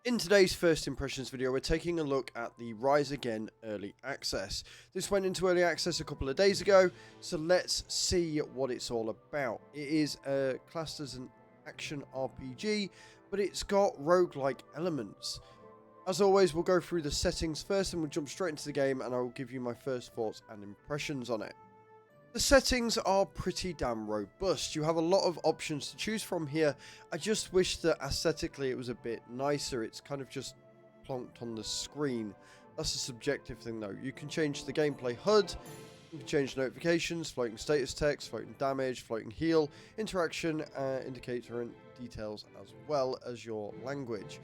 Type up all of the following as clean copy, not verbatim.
In today's first impressions video, we're taking a look at the Rise Again early access. This went into early access a couple of days ago, so let's see what it's all about. It is classed as an action RPG, but it's got roguelike elements. As always, we'll go through the settings first and we'll jump straight into the game, and I will give you my first thoughts and impressions on it. The settings are pretty damn robust. You have a lot of options to choose from here. I just wish that aesthetically it was a bit nicer. It's kind of just plonked on the screen. That's a subjective thing though. You can change the gameplay HUD, you can change notifications, floating status text, floating damage, floating heal, interaction, indicator and details, as well as your language.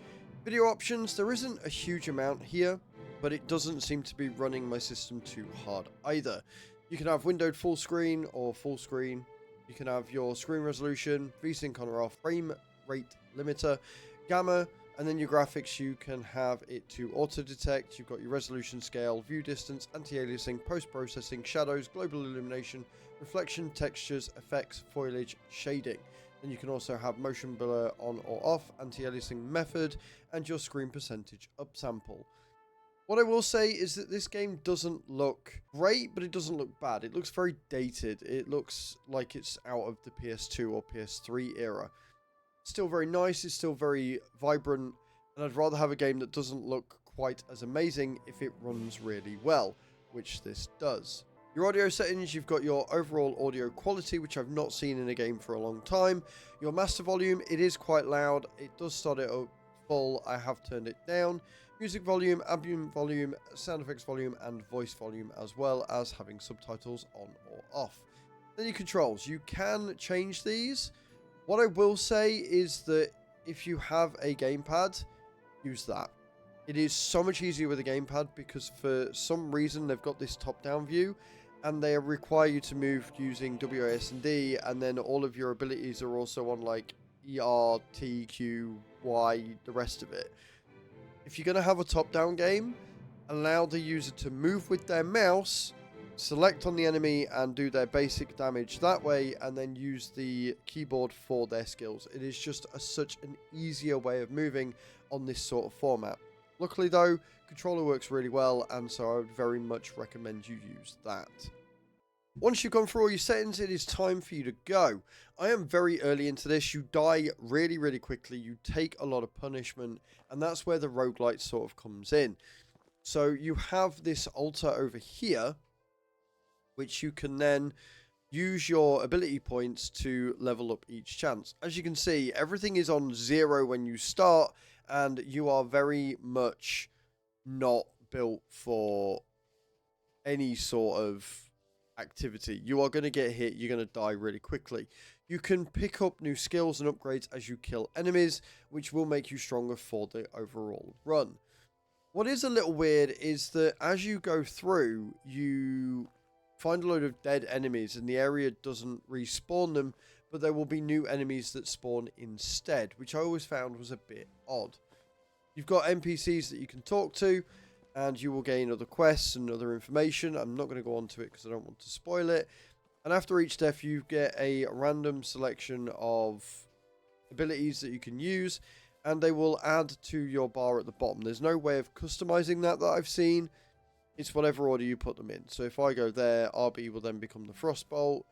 Video options, there isn't a huge amount here, but it doesn't seem to be running my system too hard either. You can have windowed full screen or full screen. You can have your screen resolution, VSync on or off, frame rate limiter, gamma, and then your graphics you can have it to auto detect. You've got your resolution scale, view distance, anti-aliasing, post-processing, shadows, global illumination, reflection, textures, effects, foliage, shading. Then you can also have motion blur on or off, anti-aliasing method, and your screen percentage upsample. What I will say is that this game doesn't look great, but it doesn't look bad. It looks very dated. It looks like it's out of the PS2 or PS3 era. It's still very nice. It's still very vibrant. And I'd rather have a game that doesn't look quite as amazing if it runs really well, which this does. Your audio settings, you've got your overall audio quality, which I've not seen in a game for a long time. Your master volume, it is quite loud. It does start it up full. I have turned it down. Music volume, ambient volume, sound effects volume, and voice volume, as well as having subtitles on or off. Then your controls. You can change these. What I will say is that if you have a gamepad, use that. It is so much easier with a gamepad because for some reason they've got this top-down view and they require you to move using WASD, and then all of your abilities are also on like ER, T, Q, Y, the rest of it. If you're going to have a top-down game, allow the user to move with their mouse, select on the enemy and do their basic damage that way, and then use the keyboard for their skills. It is just such an easier way of moving on this sort of format. Luckily though, controller works really well, and so I would very much recommend you use that. Once you've gone through all your settings, it is time for you to go. I am very early into this. You die really, really quickly. You take a lot of punishment, and that's where the roguelite sort of comes in. So you have this altar over here, which you can then use your ability points to level up each chance. As you can see, everything is on 0 when you start, and you are very much not built for any sort of activity. You are going to get hit, you're going to die really quickly. You can pick up new skills and upgrades as you kill enemies, which will make you stronger for the overall run. What is a little weird is that as you go through, you find a load of dead enemies and the area doesn't respawn them, but there will be new enemies that spawn instead, which I always found was a bit odd. You've got NPCs that you can talk to, and you will gain other quests and other information. I'm not going to go on to it because I don't want to spoil it. And after each death, you get a random selection of abilities that you can use, and they will add to your bar at the bottom. There's no way of customizing that I've seen. It's whatever order you put them in. So if I go there, RB will then become the Frostbolt.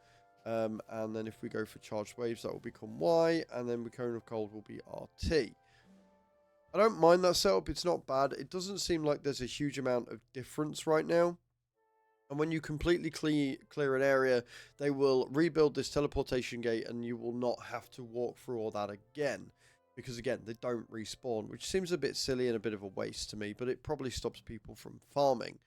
And then if we go for Charged Waves, that will become Y. And then Cone of Cold will be RT. I don't mind that setup, it's not bad. It doesn't seem like there's a huge amount of difference right now. And when you completely clear an area, they will rebuild this teleportation gate and you will not have to walk through all that again. Because again, they don't respawn, which seems a bit silly and a bit of a waste to me, but it probably stops people from farming.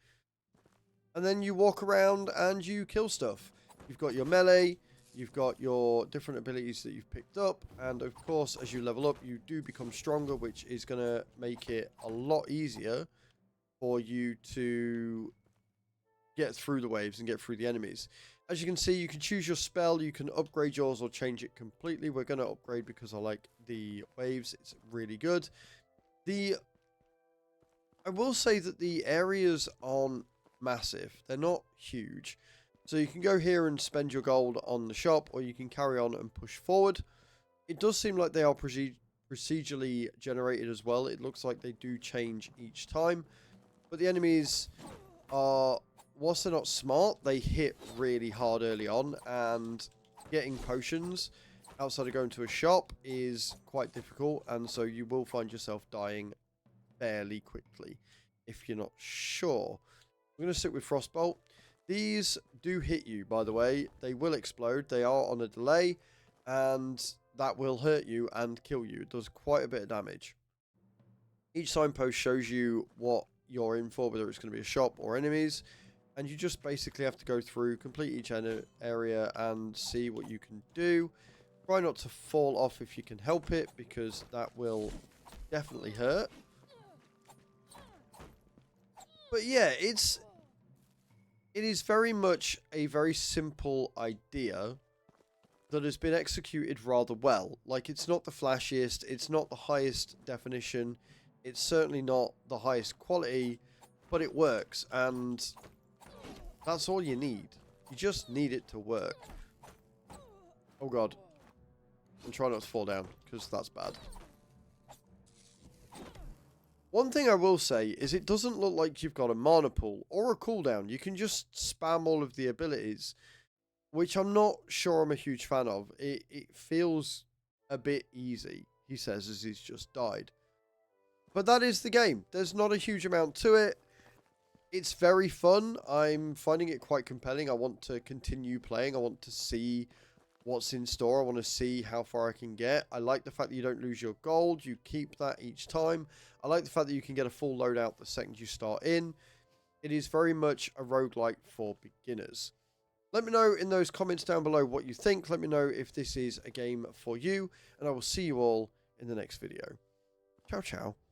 And then you walk around and you kill stuff. You've got your melee. You've got your different abilities that you've picked up, and of course, as you level up, you do become stronger, which is going to make it a lot easier for you to get through the waves and get through the enemies. As you can see, you can choose your spell, you can upgrade yours or change it completely. We're going to upgrade because I like the waves, it's really good. I will say that the areas aren't massive, they're not huge. So you can go here and spend your gold on the shop, or you can carry on and push forward. It does seem like they are procedurally generated as well. It looks like they do change each time. But the enemies are, whilst they're not smart, they hit really hard early on. And getting potions outside of going to a shop is quite difficult. And so you will find yourself dying fairly quickly if you're not sure. We're going to stick with Frostbolt. These do hit you, by the way. They will explode. They are on a delay, and that will hurt you and kill you. It does quite a bit of damage. Each signpost shows you what you're in for, whether it's going to be a shop or enemies, and you just basically have to go through, complete each area, and see what you can do. Try not to fall off if you can help it, because that will definitely hurt. But yeah, it is very much a very simple idea that has been executed rather well. Like, it's not the flashiest, it's not the highest definition, it's certainly not the highest quality, but it works, and that's all you need. You just need it to work. Oh god. And try not to fall down, because that's bad. One thing I will say is it doesn't look like you've got a mana pool or a cooldown. You can just spam all of the abilities, which I'm not sure I'm a huge fan of. It feels a bit easy, he says, as he's just died. But that is the game. There's not a huge amount to it. It's very fun. I'm finding it quite compelling. I want to continue playing. I want to see what's in store. I want to see how far I can get. I like the fact that you don't lose your gold. You keep that each time. I like the fact that you can get a full loadout the second you start in. It is very much a roguelike for beginners. Let me know in those comments down below what you think. Let me know if this is a game for you. And I will see you all in the next video. Ciao, ciao.